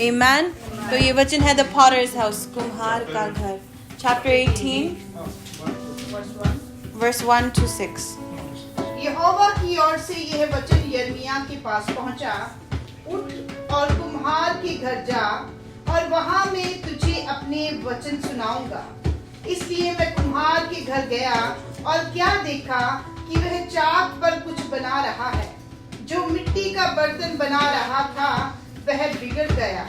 Amen. तो ये वचन है द Potter's House, कुम्हार का घर, chapter 18 verse 1 to 6. यहोवा की ओर से यह वचन यिर्मयाह के पास पहुंचा, उठ और कुम्हार के घर जा और वहां मैं तुझे अपने वचन सुनाऊंगा। इसलिए मैं कुम्हार के घर गया और क्या देखा कि वह चाक पर कुछ बना रहा है। जो मिट्टी का बर्तन बना रहा था वह बिगड़ गया।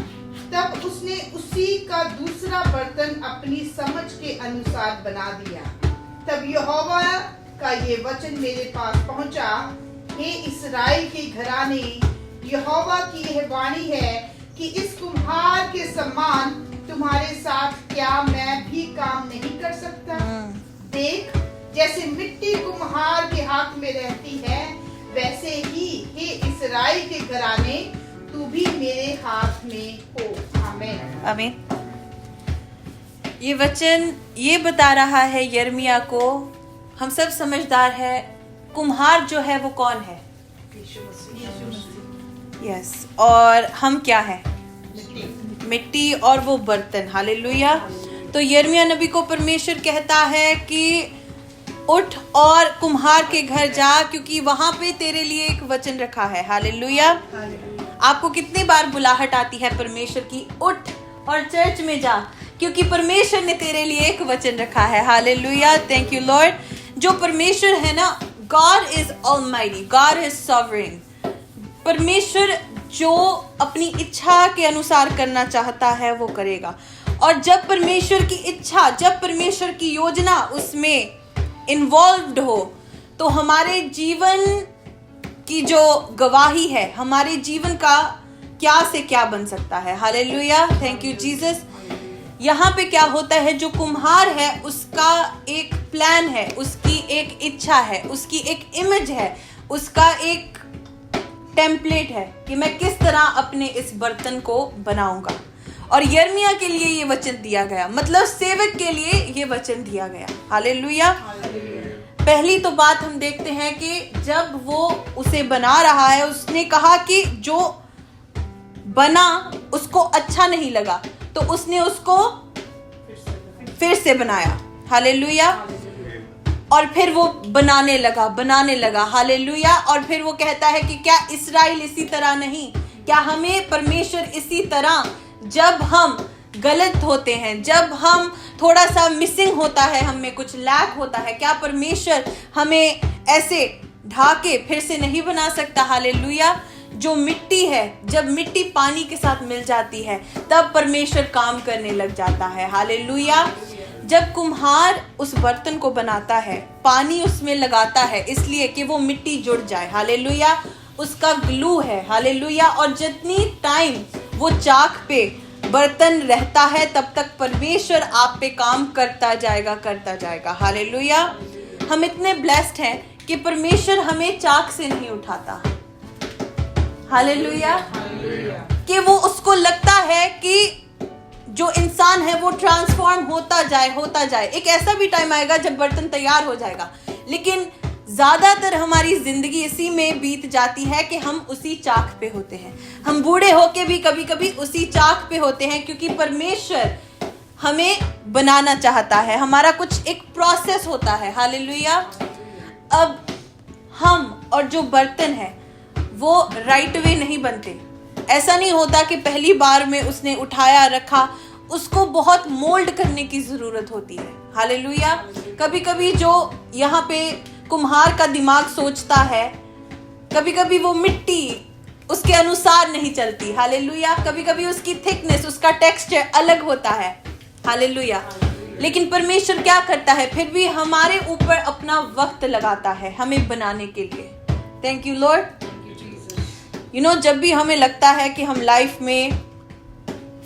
तब उसने उसी का दूसरा बर्तन अपनी समझ के अनुसार बना दिया। तब यहोवा का ये वचन मेरे पास पहुंचा, हे इस्राएल के घराने, यहोवा की यह वाणी है कि इस कुम्हार के समान तुम्हारे साथ क्या मैं भी काम नहीं कर सकता? देख, जैसे मिट्टी कुम्हार के हाथ में रहती है, वैसे ही हे इस्राएल के घराने, तू भी मेरे हाथ में हो। आमीन। आमीन। ये वचन ये बता रहा है यिर्मयाह को, हम सब समझदार है, कुम्हार जो है वो कौन है? यस, और हम क्या है? मिट्टी और वो बर्तन। हालेलुया। तो यिर्मयाह नबी को परमेश्वर कहता है कि उठ और कुम्हार के घर जा, क्योंकि वहां पे तेरे लिए एक वचन रखा है। हालेलुया। आपको कितनी बार बुलाहट आती है परमेश्वर की, उठ और चर्च में जा, क्योंकि परमेश्वर ने तेरे लिए एक वचन रखा है। हालेलुया। Thank you Lord. जो परमेश्वर है ना, God is almighty, God is sovereign. परमेश्वर जो अपनी इच्छा के अनुसार करना चाहता है वो करेगा। और जब परमेश्वर की इच्छा, जब परमेश्वर की योजना उसमें इन्वॉल्व्ड हो, तो हमारे जीवन की जो गवाही है, हमारे जीवन का क्या से क्या बन सकता है। हालेलुया। Thank you Jesus. यहाँ पे क्या होता है, जो कुम्हार है उसका एक प्लान है, उसकी एक इच्छा है, उसकी एक इमेज है, उसका एक टेम्पलेट है कि मैं किस तरह अपने इस बर्तन को बनाऊंगा। और यिर्मयाह के लिए ये वचन दिया गया, मतलब सेवक के लिए ये वचन दिया गया। हालेलुया। पहली तो बात हम देखते हैं कि जब वो उसे बना रहा है, उसने कहा कि जो बना उसको अच्छा नहीं लगा, तो उसने उसको फिर से बनाया। हालेलुया। और फिर वो बनाने लगा। हालेलुया। और फिर वो कहता है कि क्या इस्राएल इसी तरह नहीं? क्या हमें परमेश्वर इसी तरह, जब हम गलत होते हैं, जब हम थोड़ा सा मिसिंग होता है, हमें कुछ लैक होता है, क्या परमेश्वर हमें ऐसे ढाके फिर से नहीं बना सकता? हालेलुया। जो मिट्टी है, जब मिट्टी पानी के साथ मिल जाती है, तब परमेश्वर काम करने लग जाता है। हालेलुया। जब कुम्हार उस बर्तन को बनाता है, पानी उसमें लगाता है इसलिए कि वो मिट्टी जुड़ जाए। हालेलुया। उसका ग्लू है। हालेलुया। और जितनी टाइम वो चाक पे बर्तन रहता है, तब तक परमेश्वर आप पे काम करता जाएगा। हालेलुया। हम इतने ब्लेस्ड हैं कि परमेश्वर हमें चाक से नहीं उठाता। हालेलुया। कि वो उसको लगता है कि जो इंसान है वो ट्रांसफॉर्म होता जाए। एक ऐसा भी टाइम आएगा जब बर्तन तैयार हो जाएगा, लेकिन ज्यादातर हमारी जिंदगी इसी में बीत जाती है कि हम उसी चाक पे होते हैं। हम बूढ़े होके भी कभी कभी उसी चाक पे होते हैं, क्योंकि परमेश्वर हमें बनाना चाहता है। हमारा कुछ एक प्रोसेस होता है। हालेलुया। अब हम और जो बर्तन है वो राइट वे नहीं बनते। ऐसा नहीं होता कि पहली बार में उसने उठाया रखा, उसको बहुत मोल्ड करने की जरूरत होती है। हालेलुया। कभी कभी जो यहाँ पे कुम्हार का दिमाग सोचता है, कभी कभी वो मिट्टी उसके अनुसार नहीं चलती। हालेलुया। कभी कभी उसकी थिकनेस, उसका टेक्सचर अलग होता है। हालेलुया। लेकिन परमेश्वर क्या करता है, फिर भी हमारे ऊपर अपना वक्त लगाता है हमें बनाने के लिए। Thank you Lord. जब भी हमें लगता है कि हम लाइफ में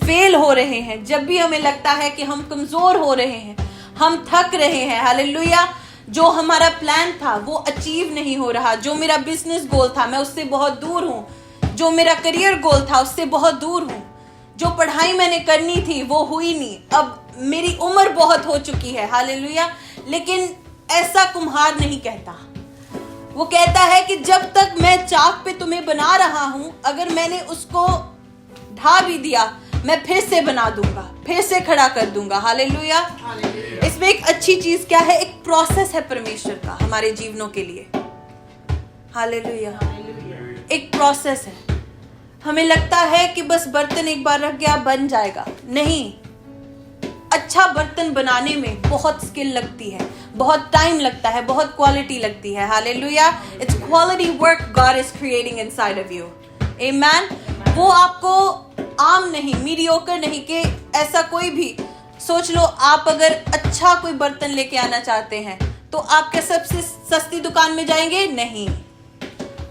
फेल हो रहे हैं, जब भी हमें लगता है कि हम कमजोर हो रहे हैं, हम थक रहे हैं, हालेलुया, जो हमारा प्लान था वो अचीव नहीं हो रहा, जो मेरा बिजनेस गोल था मैं उससे बहुत दूर हूं, जो मेरा करियर गोल था उससे बहुत दूर हूं, जो पढ़ाई मैंने करनी थी वो हुई नहीं, अब मेरी उम्र बहुत हो चुकी है। हालेलुया। लेकिन ऐसा कुम्हार नहीं कहता। वो कहता है कि जब तक मैं चाक पे तुम्हें बना रहा हूं, अगर मैंने उसको ढा भी दिया, मैं फिर से बना दूंगा, फिर से खड़ा कर दूंगा। हालेलुया। इसमें एक अच्छी चीज क्या है, एक प्रोसेस है परमेश्वर का हमारे जीवनों के लिए। हालेलुया। एक प्रोसेस है। हमें लगता है कि बस बर्तन एक बार रख गया बन जाएगा, नहीं। अच्छा बर्तन बनाने में बहुत स्किल लगती है, बहुत टाइम लगता है, बहुत क्वालिटी लगती है। Hallelujah. It's quality work God is creating inside of you. Amen. वो आपको आम नहीं, मीडियोकर नहीं कि ऐसा कोई भी सोच लो। आप अगर अच्छा कोई बर्तन लेके आना चाहते हैं तो आप क्या सबसे सस्ती दुकान में जाएंगे? नहीं,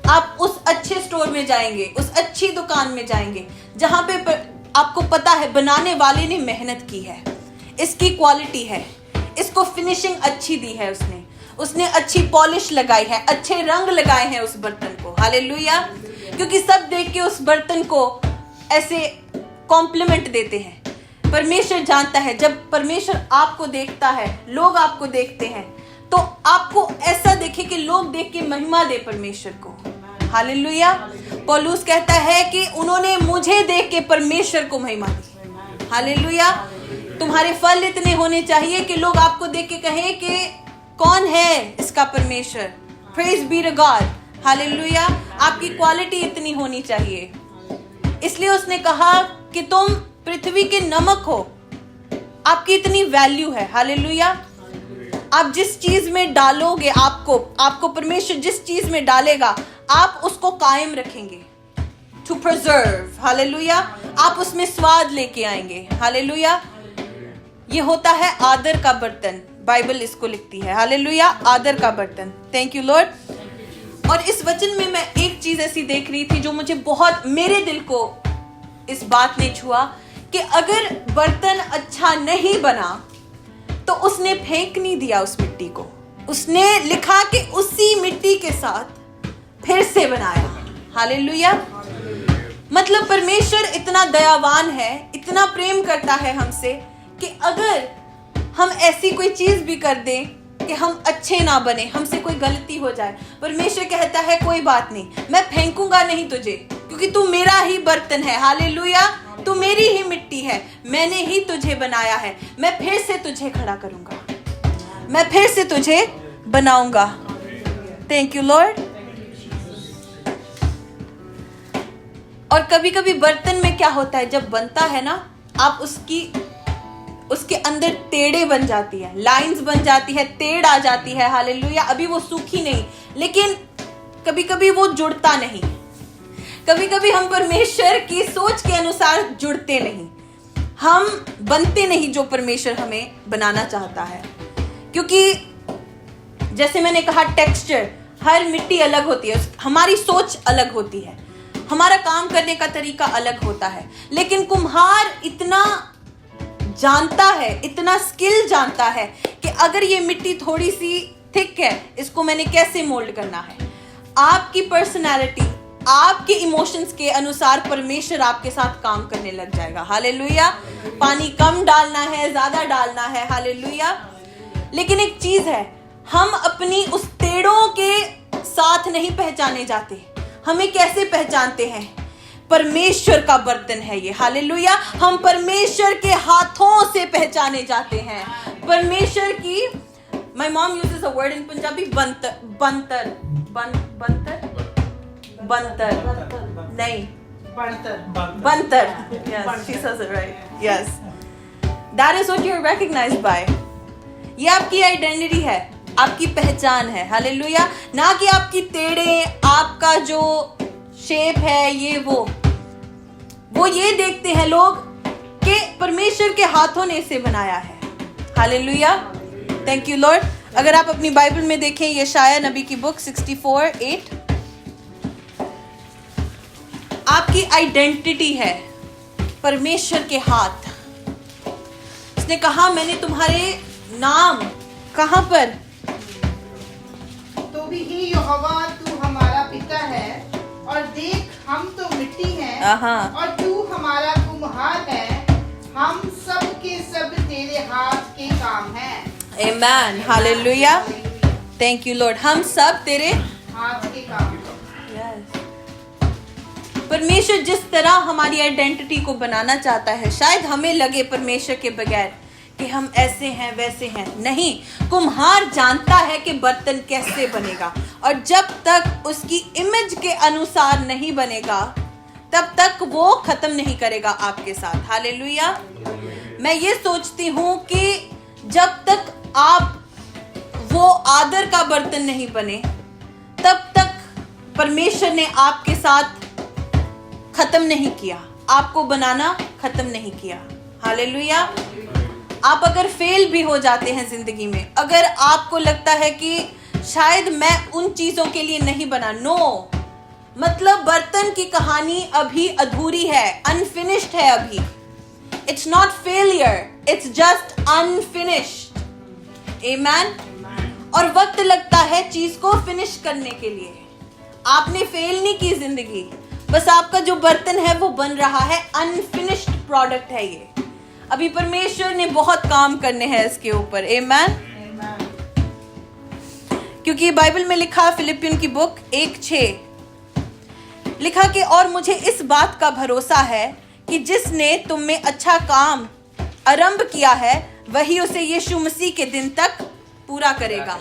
आप उस अच्छे स्टोर में जाएंगे, उस अच्छी दुकान में जाएंगे जहां पे आपको पता है बनाने वाले ने मेहनत की है, इसकी क्वालिटी है, इसको फिनिशिंग अच्छी दी है, उसने अच्छी पॉलिश लगाई है, अच्छे रंग लगाए हैं उस बर्तन को। हालेलुया। क्योंकि सब देख के उस बर्तन को ऐसे कॉम्प्लीमेंट देते हैं। परमेश्वर जानता है, जब परमेश्वर आपको देखता है, लोग आपको देखते हैं, तो आपको ऐसा देखे कि लोग देख के महिमा दे परमेश्वर को। हालेलुया। पौलुस कहता है कि उन्होंने मुझे देख के परमेश्वर को महिमा दी। हालेलुया। तुम्हारे फल इतने होने चाहिए कि लोग आपको देख के कहें कि कौन है इसका परमेश्वर। Praise be to God. Hallelujah. आपकी क्वालिटी इतनी होनी चाहिए। इसलिए उसने कहा कि तुम पृथ्वी के नमक हो, आपकी इतनी वैल्यू है। हालेलुया। आप जिस चीज में डालोगे, आपको परमेश्वर जिस चीज में डालेगा, आप उसको कायम रखेंगे, टू प्रिजर्व। हालेलुया। आप उसमें स्वाद लेके आएंगे। हालेलुया। ये होता है आदर का बर्तन, बाइबल इसको लिखती है। हालेलुया। आदर का बर्तन। Thank you Lord. और इस वचन में मैं एक चीज ऐसी देख रही थी जो मुझे बहुत, मेरे दिल को इस बात ने छुआ कि अगर बर्तन अच्छा नहीं बना तो उसने फेंक नहीं दिया उस मिट्टी को, उसने लिखा कि उसी मिट्टी के साथ फिर से बनाया। हालेलुया। मतलब परमेश्वर इतना दयावान है, इतना प्रेम करता है हमसे कि अगर हम ऐसी कोई चीज भी कर दें कि हम अच्छे ना बने, हमसे कोई गलती हो जाए, परमेश्वर कहता है कोई बात नहीं, मैं फेंकूंगा नहीं तुझे, क्योंकि तू मेरा ही बर्तन है। हालेलुया। तू मेरी ही मिट्टी है, मैंने ही तुझे बनाया है, मैं फिर से तुझे खड़ा करूंगा, मैं फिर से तुझे बनाऊंगा। Thank you Lord. और कभी कभी बर्तन में क्या होता है, जब बनता है ना, आप उसके अंदर टेढ़े बन जाती है, लाइंस बन जाती है, टेढ़ आ जाती है। हालेलुया। अभी वो सूखी नहीं, लेकिन कभी कभी वो जुड़ता नहीं। कभी कभी हम परमेश्वर की सोच के अनुसार जुड़ते नहीं, हम बनते नहीं जो परमेश्वर हमें बनाना चाहता है। क्योंकि जैसे मैंने कहा, टेक्सचर, हर मिट्टी अलग होती है, हमारी सोच अलग होती है, हमारा काम करने का तरीका अलग होता है। लेकिन कुम्हार इतना जानता है, इतना स्किल जानता है कि अगर ये मिट्टी थोड़ी सी थिक है, इसको मैंने कैसे मोल्ड करना है। आपकी पर्सनालिटी, आपके इमोशंस के अनुसार परमेश्वर आपके साथ काम करने लग जाएगा। हालेलुया। पानी कम डालना है, ज्यादा डालना है। हालेलुया। लेकिन एक चीज है, हम अपनी उस टेढ़ों के साथ नहीं पहचाने जाते। हमें कैसे पहचानते हैं? परमेश्वर का बर्तन है ये। हालेलुया। हम परमेश्वर के हाथों से पहचाने जाते हैं। परमेश्वर की, my mom uses a word in Punjabi, bantar नहीं, bantar. Yes, she says it right. Yes, that is what you're recognized by. ये आपकी आइडेंटिटी है, आपकी पहचान है। हालेलुया। ना कि आपकी टेढ़े, आपका जो शेप है, ये वो ये देखते हैं लोग कि परमेश्वर के हाथों ने इसे बनाया है। हालेलुया। Thank you Lord. अगर आप अपनी बाइबल में देखें, यशाया नबी की बुक 64:8, आपकी आइडेंटिटी है परमेश्वर के हाथ। उसने कहा, मैंने तुम्हारे नाम कहां पर? तो भी ही यहोवा तू हमारा पिता है, और देख हम तो मिट्टी हैं, और तू हमारा कुम्हार है, हम सब के सब तेरे हाथ के काम हैं। आमेन। हालेलुया। Thank you Lord. हम सब तेरे हाथ के काम। Yes. परमेश्वर जिस तरह हमारी आइडेंटिटी को बनाना चाहता है, शायद हमें लगे परमेश्वर के बगैर कि हम ऐसे हैं वैसे हैं, नहीं, कुम्हार जानता है कि बर्तन कैसे बनेगा, और जब तक उसकी इमेज के अनुसार नहीं बनेगा तब तक वो खत्म नहीं करेगा आपके साथ। हालेलुया। मैं ये सोचती हूँ कि जब तक आप वो आदर का बर्तन नहीं बने तब तक परमेश्वर ने आपके साथ खत्म नहीं किया, आपको बनाना खत्म नहीं किया। हालेलुया। आप अगर फेल भी हो जाते हैं जिंदगी में, अगर आपको लगता है कि शायद मैं उन चीजों के लिए नहीं बना, नो, मतलब बर्तन की कहानी अभी अधूरी है, अनफिनिश्ड है अभी। It's not failure, it's just unfinished. Amen. और वक्त लगता है चीज को फिनिश करने के लिए। आपने फेल नहीं की जिंदगी, बस आपका जो बर्तन है वो बन रहा है, अनफिनिश्ड प्रोडक्ट है ये। अभी परमेश्वर ने बहुत काम करने हैं इसके ऊपर। आमेन। क्योंकि बाइबल में लिखा, फिलिपियन की बुक 1:6 लिखा कि और मुझे इस बात का भरोसा है कि जिसने तुम में अच्छा काम आरंभ किया है वही उसे यीशु मसीह के दिन तक पूरा करेगा।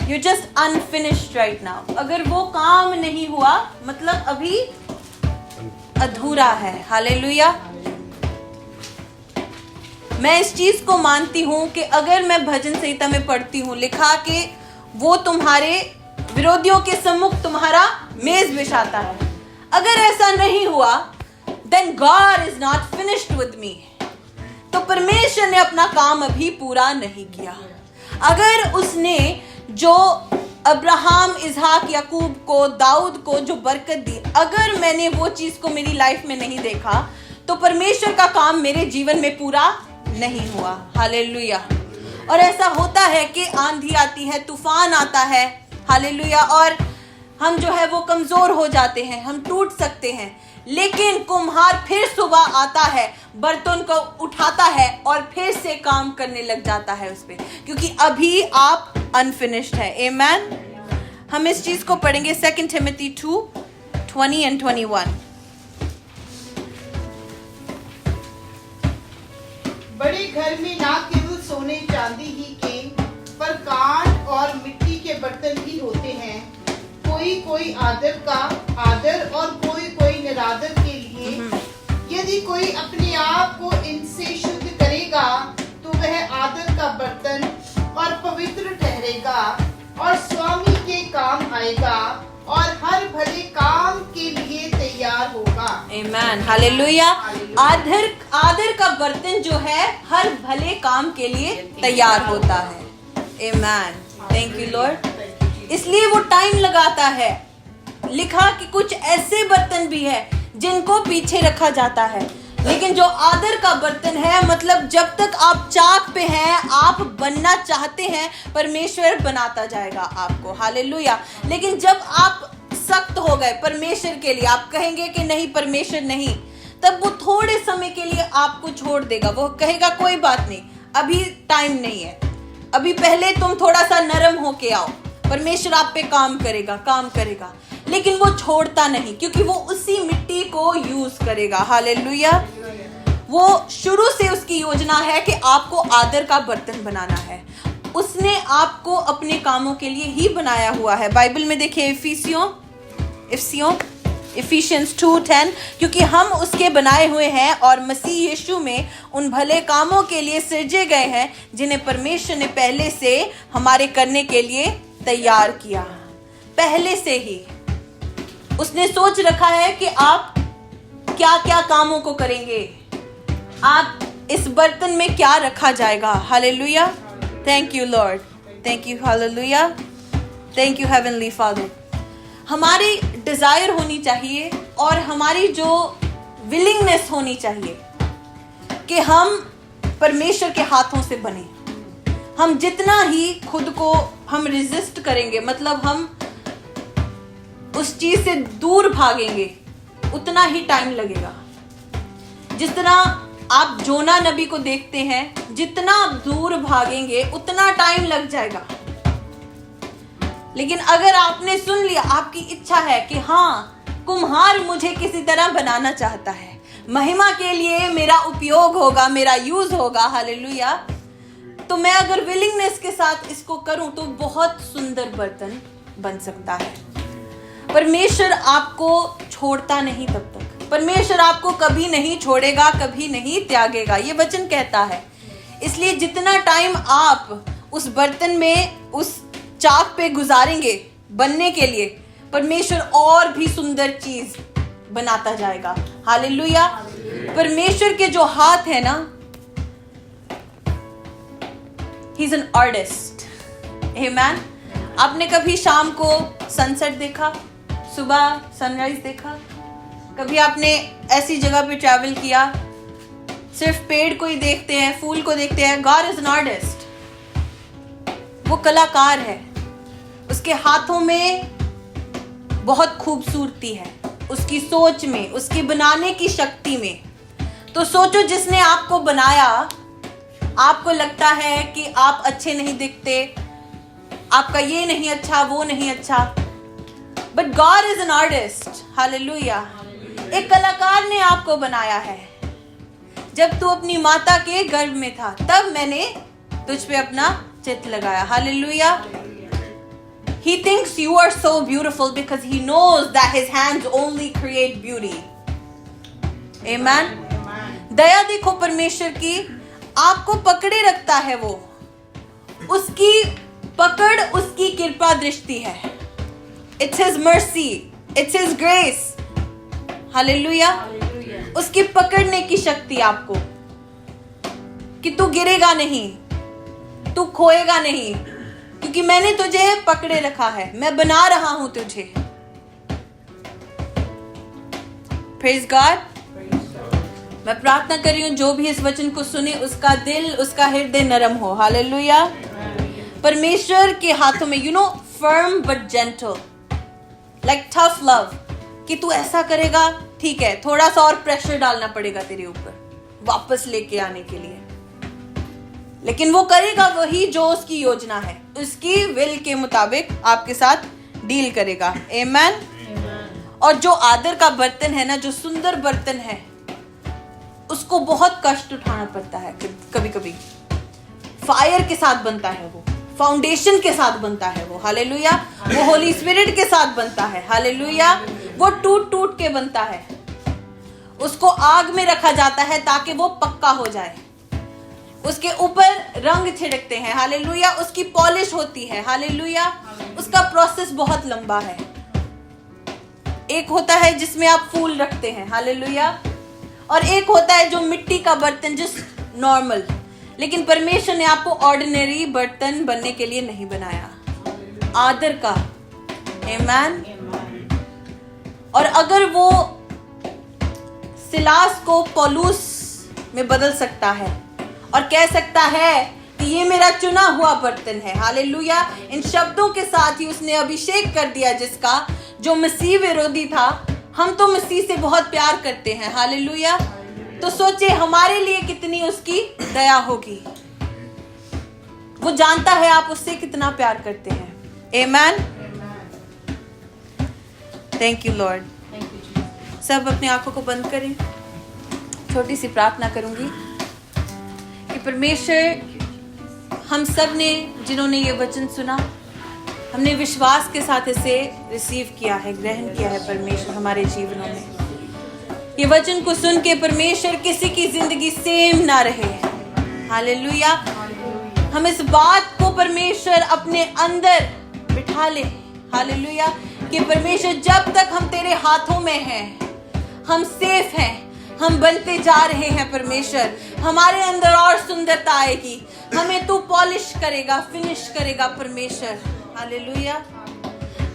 You're just unfinished right now. अगर वो काम नहीं हुआ मतलब अभी अधूरा है। हालेलुया। मैं इस चीज को मानती हूं कि अगर मैं भजन संहिता में पढ़ती हूं, लिखा कि वो तुम्हारे विरोधियों के सम्मुख तुम्हारा मेज बिछाता है, अगर ऐसा नहीं हुआ then God is not finished with me. तो परमेश्वर ने अपना काम अभी पूरा नहीं किया। अगर उसने जो अब्राहम, इसहाक, याकूब को, दाऊद को जो बरकत दी, अगर मैंने वो चीज को मेरी लाइफ में नहीं देखा तो परमेश्वर का काम मेरे जीवन में पूरा नहीं हुआ। हालेलुया। और ऐसा होता है कि आंधी आती है, तूफान आता है, हालेलुया, और हम जो है वो कमजोर हो जाते हैं, हम टूट सकते हैं, लेकिन कुम्हार फिर सुबह आता है, बर्तन को उठाता है और फिर से काम करने लग जाता है उस पे, क्योंकि अभी आप अनफिनिश्ड है। आमेन। हम इस चीज को पढ़ेंगे 2 Timothy 2:20 and 21। बड़े घर में ना केवल सोने चांदी ही के पर कांच और मिट्टी के बर्तन भी होते हैं, कोई कोई आदर और कोई कोई निरादर के लिए। यदि कोई अपने आप को इनसे शुद्ध करेगा तो वह आदर का बर्तन और पवित्र ठहरेगा और स्वामी के काम आएगा और हर भले काम के लिए तैयार होगा। आमेन। हालेलुया। आदर का बर्तन जो है हर भले काम के लिए तैयार होता है। आमेन। Thank you Lord. इसलिए वो टाइम लगाता है। लिखा कि कुछ ऐसे बर्तन भी है जिनको पीछे रखा जाता है, लेकिन जो आदर का बर्तन है, मतलब जब तक आप चाक पे हैं, आप बनना चाहते हैं, परमेश्वर बनाता जाएगा आपको। हालेलुया। लेकिन जब आप सख्त हो गए परमेश्वर के लिए, आप कहेंगे कि नहीं परमेश्वर नहीं, तब वो थोड़े समय के लिए आपको छोड़ देगा। वो कहेगा कोई बात नहीं, अभी टाइम नहीं है, अभी पहले तुम थोड़ा सा नरम होके आओ, परमेश्वर आप पे काम करेगा। लेकिन वो छोड़ता नहीं, क्योंकि वो उसी मिट्टी को यूज करेगा। हालेलुया। वो शुरू से उसकी योजना है कि आपको आदर का बर्तन बनाना है। उसने आपको अपने कामों के लिए ही बनाया हुआ है। बाइबल में देखिए इफिशियंस 2:10, क्योंकि हम उसके बनाए हुए हैं और मसीह यीशु में उन भले कामों के लिए सृजे गए हैं जिन्हें परमेश्वर ने पहले से हमारे करने के लिए तैयार किया। पहले से ही उसने सोच रखा है कि आप क्या क्या कामों को करेंगे, आप इस बर्तन में क्या रखा जाएगा। Hallelujah. Thank you Lord, thank you. Hallelujah. Thank you heavenly father. हमारी डिजायर होनी चाहिए और हमारी जो विलिंगनेस होनी चाहिए कि हम परमेश्वर के हाथों से बने। हम जितना ही खुद को हम रेजिस्ट करेंगे, मतलब हम उस चीज से दूर भागेंगे, उतना ही टाइम लगेगा। जिस तरह आप जोना नबी को देखते हैं, जितना आप दूर भागेंगे उतना टाइम लग जाएगा। लेकिन अगर आपने सुन लिया, आपकी इच्छा है कि हाँ कुम्हार मुझे किसी तरह बनाना चाहता है, महिमा के लिए मेरा उपयोग होगा, मेरा यूज होगा, हालेलुया। तो मैं अगर विलिंगनेस के साथ इसको करूं तो बहुत सुंदर बर्तन बन सकता है। परमेश्वर आपको छोड़ता नहीं तब तक, परमेश्वर आपको कभी नहीं छोड़ेगा, कभी नहीं त्यागेगा, ये वचन कहता है। इसलिए जितना टाइम आप उस बर्तन में, उस चाक पे गुजारेंगे बनने के लिए, परमेश्वर और भी सुंदर चीज बनाता जाएगा, हालेलुया। परमेश्वर के जो हाथ है ना, ही इज एन आर्टिस्ट, आमेन। आपने कभी शाम को सनसेट देखा, सुबह सनराइज देखा? कभी आपने ऐसी जगह पे ट्रैवल किया, सिर्फ पेड़ को ही देखते हैं, फूल को देखते हैं? गॉड इज एन आर्टिस्ट, वो कलाकार है, उसके हाथों में बहुत खूबसूरती है, उसकी सोच में, उसकी बनाने की शक्ति में। तो सोचो, जिसने आपको बनाया, आपको लगता है कि आप अच्छे नहीं दिखते, आपका ये नहीं अच्छा, वो नहीं अच्छा, but God is an artist, hallelujah. एक कलाकार ने आपको बनाया है। जब तू अपनी माता के गर्भ में था, तब मैंने तुझ पे अपना चित्त लगाया, hallelujah. He thinks you are so beautiful because he knows that his hands only create beauty. Amen. दया देखो परमेश्वर की, आपको पकड़े रखता है वो, उसकी पकड़ उसकी कृपा दृष्टि है। It's his mercy, it's his grace. Hallelujah. उसकी पकड़ने की शक्ति आपको, कि तू गिरेगा नहीं, तू खोएगा नहीं, क्योंकि मैंने तुझे पकड़े रखा है, मैं बना रहा हूं तुझे। Praise God. मैं प्रार्थना कर रही हूं, जो भी इस वचन को सुने उसका दिल, उसका हृदय नरम हो, हालेलुया। परमेश्वर के हाथों में, you know, firm but gentle, like tough love, कि तू ऐसा करेगा, ठीक है, थोड़ा सा और प्रेशर डालना पड़ेगा तेरे ऊपर वापस लेके आने के लिए, लेकिन वो करेगा वही जो उसकी योजना है, उसकी विल के मुताबिक आपके साथ डील करेगा, आमेन। और जो आदर का बर्तन है ना, जो सुंदर बर्तन है, उसको बहुत कष्ट उठाना पड़ता है कभी कभी। फायर के साथ बनता है वो, फाउंडेशन के साथ बनता है वो, हालेलुया। वो होली स्पिरिट के साथ बनता है, हालेलुया। वो टूट टूट के बनता है, उसको आग में रखा जाता है ताकि वो पक्का हो जाए। उसके ऊपर रंग छिड़कते हैं, हालेलुया। उसकी पॉलिश होती है, हालेलुया। उसका प्रोसेस बहुत लंबा है। एक होता है जिसमें आप फूल रखते हैं, हालेलुया, और एक होता है जो मिट्टी का बर्तन, जिस नॉर्मल। लेकिन परमेश्वर ने आपको ऑर्डिनरी बर्तन बनने के लिए नहीं बनाया, आदर का, आमेन। और अगर वो सिलास को पौलुस में बदल सकता है और कह सकता है कि ये मेरा चुना हुआ बर्तन है, हालेलुया, इन शब्दों के साथ ही उसने अभिषेक कर दिया जिसका, जो मसीह विरोधी था। हम तो मसीह से बहुत प्यार करते हैं, हालेलुया। तो सोचे हमारे लिए कितनी उसकी दया होगी। वो जानता है आप उससे कितना प्यार करते हैं, आमेन। Thank you Lord. सब अपनी आंखों को बंद करें। छोटी सी प्रार्थना करूंगी कि परमेश्वर, हम सब ने जिन्होंने ये वचन सुना, हमने विश्वास के साथ इसे रिसीव किया है, ग्रहण किया है परमेश्वर हमारे जीवनों में। ये वचन को सुन के परमेश्वर किसी की जिंदगी सेम ना रहे, हालेलुया। हम इस बात को परमेश्वर अपने अंदर बिठा ले, हालेलुया, कि परमेश्वर जब तक हम तेरे हाथों में हैं, हम सेफ हैं, हम बनते जा रहे हैं परमेश्वर। हमारे अंदर और सुंदरता आएगी, हमें तू पॉलिश करेगा, फिनिश करेगा परमेश्वर, हालेलुया।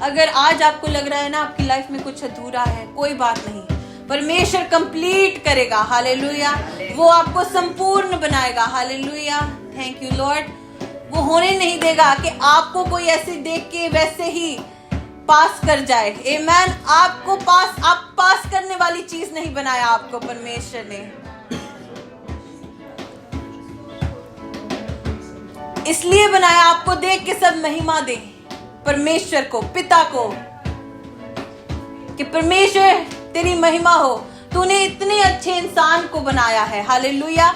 अगर आज आपको लग रहा है ना आपकी लाइफ में कुछ अधूरा है, कोई बात नहीं, परमेश्वर कंप्लीट करेगा, हालेलुया। वो आपको संपूर्ण बनाएगा, हालेलुया। Thank you Lord. वो होने नहीं देगा कि आपको कोई ऐसे देख के वैसे ही पास कर जाए, आमेन। आपको पास करने वाली चीज नहीं बनाया आपको परमेश्वर ने, इसलिए बनाया आपको देख के सब महिमा दे परमेश्वर को, पिता को, कि परमेश्वर तेरी महिमा हो, तूने इतने अच्छे इंसान को बनाया है। हालेलुया।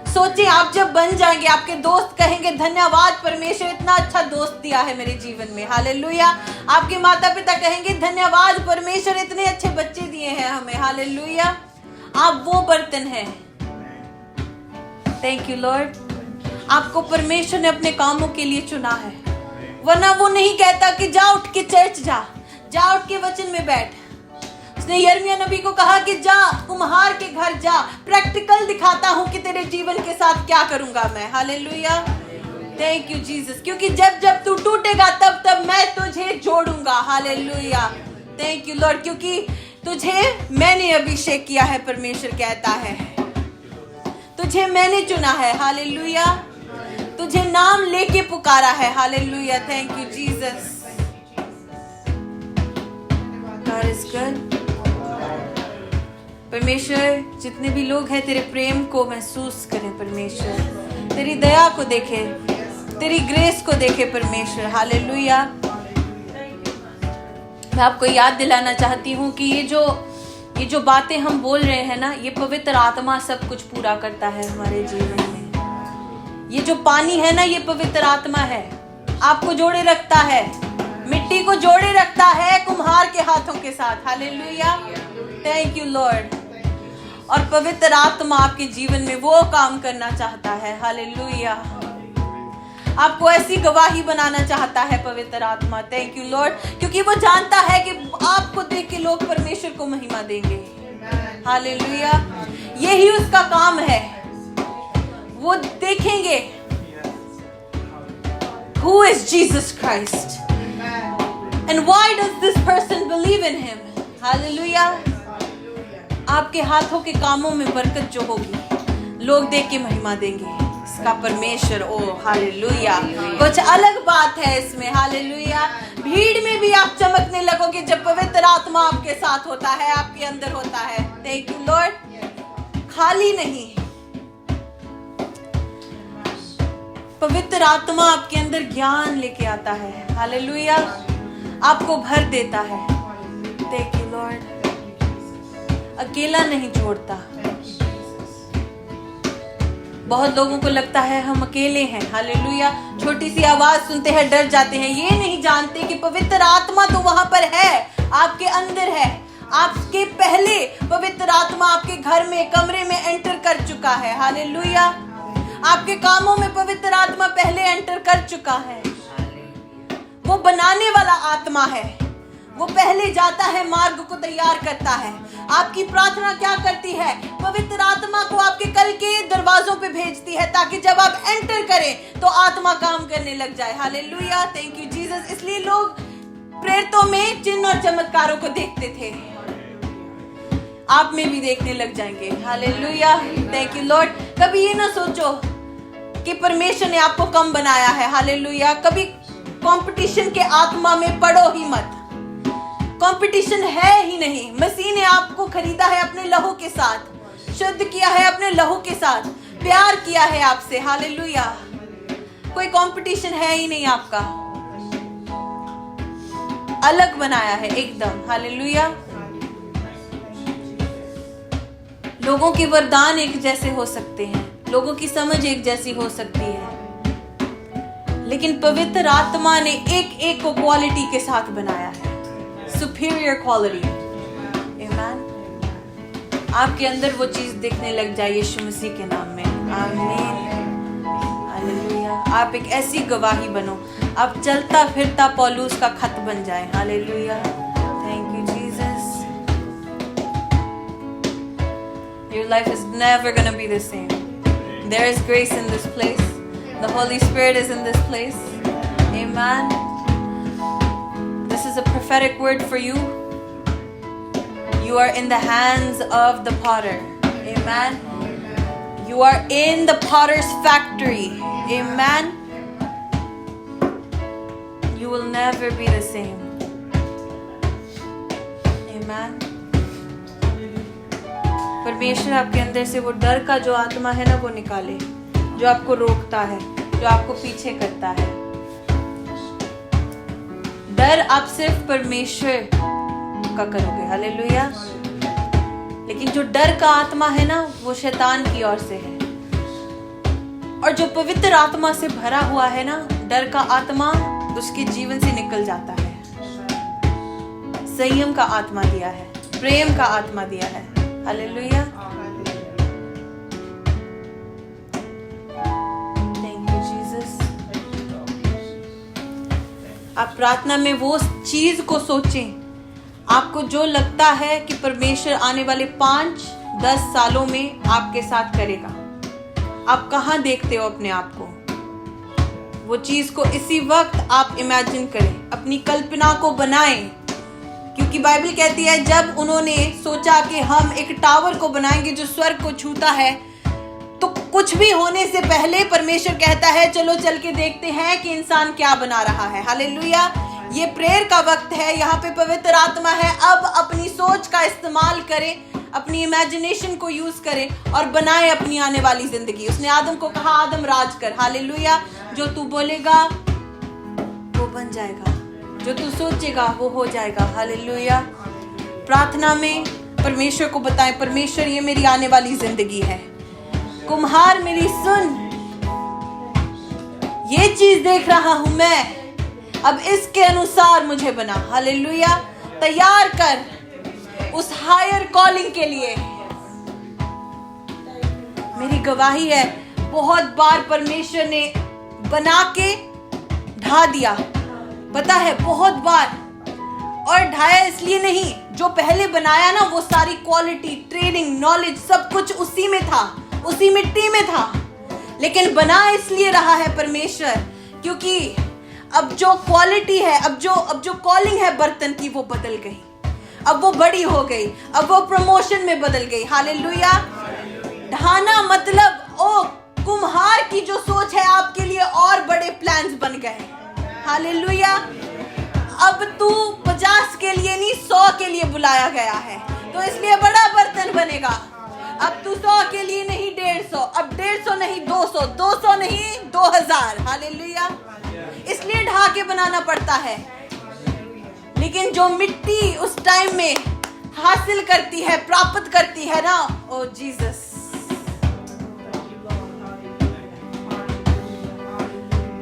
सोचिए, आप जब बन जाएंगे, आपके दोस्त कहेंगे धन्यवाद परमेश्वर, इतना अच्छा दोस्त दिया है मेरे जीवन में। हालेलुया। आपके माता पिता कहेंगे धन्यवाद परमेश्वर, इतने अच्छे बच्चे दिए हैं हमें। हालेलुया। आप वो बर्तन हैं। Thank you Lord. आपको परमेश्वर ने अपने कामों के लिए चुना है, वरना वो नहीं कहता कि जा उठ के चर्च जा उठ के वचन में बैठ। उसने यिर्मयाह नबी को कहा कि जा कुम्हार के घर जा, प्रैक्टिकल दिखाता हूं कि तेरे जीवन के साथ क्या करूंगा मैं। हालेलुया। Thank you Jesus. क्योंकि जब जब तू टूटेगा तब तब मैं तुझे जोड़ूंगा। हालेलुया। Thank you Lord. क्योंकि तुझे मैंने अभिषेक किया है, परमेश्वर कहता है तुझे मैंने चुना है। हालेलुया। तुझे नाम लेके पुकारा है। Hallelujah. Thank you Jesus. God is good। परमेश्वर, जितने भी लोग हैं तेरे प्रेम को महसूस करें परमेश्वर, तेरी दया को देखें, तेरी ग्रेस को देखें परमेश्वर। हालेलुया। मैं आपको याद दिलाना चाहती हूँ कि ये जो बातें हम बोल रहे हैं ना, ये पवित्र आत्मा सब कुछ पूरा करता है हमारे जीवन में। ये जो पानी है ना, ये पवित्र आत्मा है, आपको जोड़े रखता है, मिट्टी को जोड़े रखता है कुम्हार के हाथों के साथ। हालेलुया। Thank you Lord. और पवित्र आत्मा आपके जीवन में वो काम करना चाहता है। हालेलुया। आपको ऐसी गवाही बनाना चाहता है पवित्र आत्मा। Thank you Lord. क्योंकि वो जानता है कि आपको देख के लोग परमेश्वर को महिमा देंगे। हालेलुया। यही उसका काम है। वो देखेंगे who is Jesus Christ and why does this person believe in him। Hallelujah. आपके हाथों के कामों में बरकत जो होगी, लोग देख के महिमा देंगे इसका परमेश्वर। ओ हालेलुया। कुछ अलग बात है इसमें। हालेलुया। भीड़ में भी आप चमकने लगोगे जब पवित्र आत्मा आपके साथ होता है, आपके अंदर होता है। Thank you Lord. खाली नहीं, पवित्र आत्मा आपके अंदर ज्ञान लेके आता है। हालेलुया। आपको भर देता है। Thank you Lord. अकेला नहीं छोड़ता। बहुत लोगों को लगता है हम अकेले हैं। हालेलुया। छोटी सी आवाज सुनते हैं डर जाते हैं। ये नहीं जानते कि पवित्र आत्मा तो वहां पर है, आपके अंदर है। आपके पहले पवित्र आत्मा आपके घर में, कमरे में एंटर कर चुका है। हालेलुया। आपके कामों में पवित्र आत्मा पहले एंटर कर चुका है। वो बनाने वाला आत्मा है। वो पहले जाता है, मार्ग को तैयार करता है। आपकी प्रार्थना क्या करती है? पवित्र आत्मा को आपके कल के दरवाजों पे भेजती है, ताकि जब आप एंटर करें तो आत्मा काम करने लग जाए। हालेलुया। Thank you Jesus. इसलिए लोग प्रेरितों में चिन्ह और चमत्कारों को देखते थे, आप में भी देखने लग जाएंगे। हालेलुया। Thank you Lord. कभी ये ना सोचो कि परमेश्वर ने आपको कम बनाया है। हालेलुया। कभी कंपटीशन के आत्मा में पड़ो ही मत। कंपटीशन है ही नहीं। मसीह ने आपको खरीदा है अपने लहू के साथ, शुद्ध किया है अपने लहू के साथ, प्यार किया है आपसे। हालेलुया। कोई कंपटीशन है ही नहीं आपका। अलग बनाया है एकदम। हालेलुया। लोगों के वरदान एक जैसे हो सकते हैं, लोगों की समझ एक जैसी हो सकती है, लेकिन पवित्र आत्मा ने एक एक को क्वालिटी के साथ बनाया है, सुपीरियर क्वालिटी। आमीन। आपके अंदर वो चीज दिखने लग जाए यीशु मसीह के नाम में। आमीन। हालेलुया। आप एक ऐसी गवाही बनो, आप चलता फिरता पौलुस का खत बन जाए। Hallelujah. Thank you Jesus. Your life is never going to be the same. There is grace in this place. The Holy Spirit is in this place. Amen. This is a prophetic word for you. You are in the hands of the potter. Amen. You are in the potter's factory. Amen. You will never be the same. Amen. परमेश्वर आपके अंदर से वो डर का जो आत्मा है ना, वो निकाले, जो आपको रोकता है, जो आपको पीछे करता है। डर आप सिर्फ परमेश्वर पक्का करोगे। हालेलुया। लेकिन जो डर का आत्मा है ना, वो शैतान की ओर से है, और जो पवित्र आत्मा से भरा हुआ है ना, डर का आत्मा उसके जीवन से निकल जाता है। संयम का आत्मा दिया है, प्रेम का आत्मा दिया है। हालेलुया। Thank you Jesus. आप प्रार्थना में वो चीज को सोचें, आपको जो लगता है कि परमेश्वर आने वाले 5-10 सालों में आपके साथ करेगा। आप कहाँ देखते हो अपने आप को? वो चीज को इसी वक्त आप इमेजिन करें, अपनी कल्पना को बनाएं, क्योंकि बाइबल कहती है जब उन्होंने सोचा कि हम एक टावर को बनाएंगे जो स्वर्ग को छूता है, तो कुछ भी होने से पहले परमेश्वर कहता है चलो चल के देखते हैं कि इंसान क्या बना रहा है। हालेलुया। ये प्रेयर का वक्त है, यहाँ पे पवित्र आत्मा है। अब अपनी सोच का इस्तेमाल करें, अपनी इमेजिनेशन को यूज करें और बनाए अपनी आने वाली जिंदगी। उसने आदम को कहा आदम राज कर। हालेलुया। जो तू बोलेगा वो बन जाएगा, जो तू सोचेगा वो हो जाएगा। हालेलुया। प्रार्थना में परमेश्वर को बताएं, परमेश्वर ये मेरी आने वाली जिंदगी है, कुम्हार मेरी सुन, ये चीज देख रहा हूं मैं, अब इसके अनुसार मुझे बना। हालेलुया। तैयार कर उस हायर कॉलिंग के लिए। मेरी गवाही है, बहुत बार परमेश्वर ने बना के ढा दिया, पता है, बहुत बार। और ढाया इसलिए नहीं, जो पहले बनाया ना वो सारी क्वालिटी, ट्रेनिंग, नॉलेज सब कुछ उसी में था, उसी मिट्टी में था, लेकिन बना इसलिए रहा है परमेश्वर क्योंकि अब जो क्वालिटी है, अब जो कॉलिंग है बर्तन की, वो बदल गई, अब वो बड़ी हो गई, अब वो प्रमोशन में बदल गई। हालेलुया। ढाना मतलब ओ कुम्हार की जो सोच है आपके लिए और बड़े प्लान्स बन गए। हालेलुया। अब तू 50 के लिए नहीं 100 के लिए बुलाया गया है, तो इसलिए बड़ा बर्तन बनेगा। अब तू 100 के लिए नहीं 150, अब 150 नहीं 200, 200 नहीं 2000। हालेलुया। इसलिए ढा के बनाना पड़ता है। लेकिन जो मिट्टी उस टाइम में हासिल करती है, प्राप्त करती है ना, oh Jesus,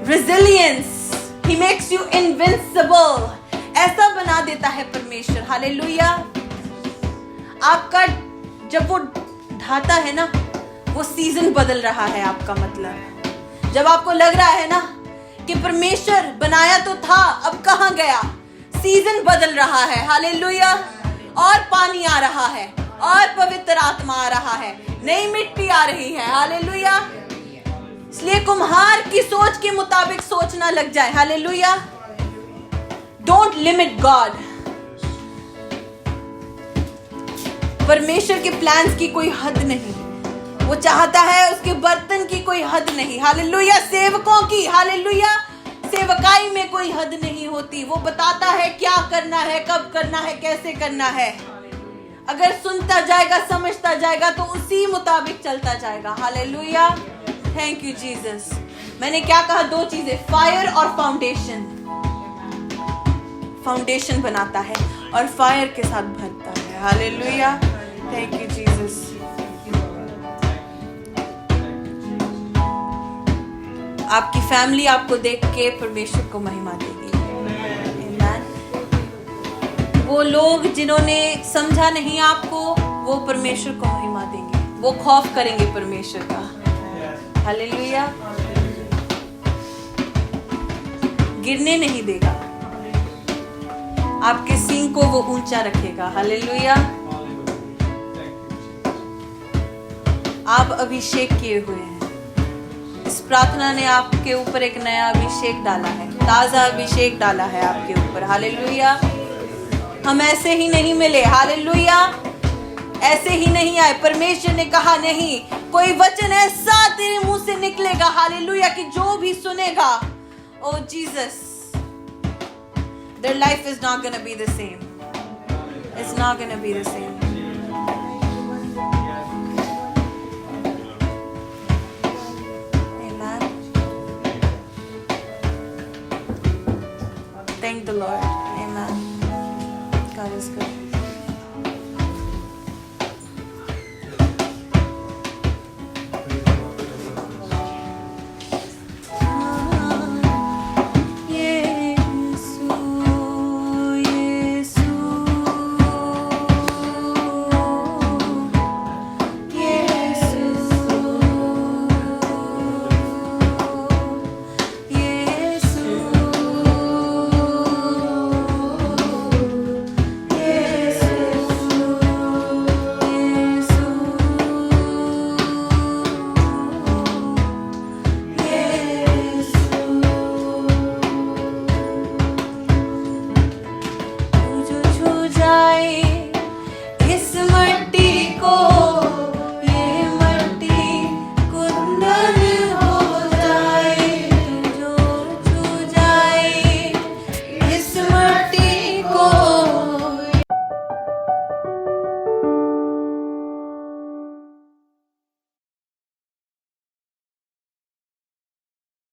resilience, he makes you invincible, ऐसा बना देता है परमेश्वर। हालेलुया। आपका जब वो ढाता है ना, वो सीजन बदल रहा है आपका। मतलब जब आपको लग रहा है ना कि परमेश्वर बनाया तो था, अब कहां गया, सीजन बदल रहा है। हालेलुया। और पानी आ रहा है, और पवित्र आत्मा आ रहा है, नई मिट्टी आ रही है। हालेलुया। इसलिए कुम्हार की सोच के मुताबिक सोचना लग जाए। हालेलुया। Don't limit God. परमेश्वर के प्लान्स की कोई हद नहीं, वो चाहता है उसके बर्तन की कोई हद नहीं। हालेलुया। सेवकों की, हालेलुया, सेवकाई में कोई हद नहीं होती। वो बताता है क्या करना है, कब करना है, कैसे करना है। अगर सुनता जाएगा, समझता जाएगा, तो उसी मुताबिक चलता जाएगा। हालेलुया। Thank you Jesus. मैंने क्या कहा? 2 चीजें, फायर और फाउंडेशन। फाउंडेशन बनाता है और फायर के साथ भरता है। हालेलुया। Thank you Jesus. आपकी फैमिली आपको देख के परमेश्वर को महिमा देगी। आमीन। वो लोग जिन्होंने समझा नहीं आपको, वो परमेश्वर को महिमा देंगे, वो खौफ करेंगे परमेश्वर का। हालेलुया। गिरने नहीं देगा, आपके सींग को वो ऊंचा रखेगा। हालेलुया। आप अभिषेक किए हुए हैं। इस प्रार्थना ने आपके ऊपर एक नया अभिषेक डाला है, ताजा अभिषेक डाला है आपके ऊपर। हालेलुया। हम ऐसे ही नहीं मिले। हालेलुया। ऐसे ही नहीं आए। परमेश्वर ने कहा नहीं, कोई वचन ऐसा तेरे मुंह से निकलेगा, हालेलुया, कि जो भी सुनेगा, ओ Jesus, their life is not going to be the same. It's not going to be the same. Amen. Thank the Lord. Amen. God is good.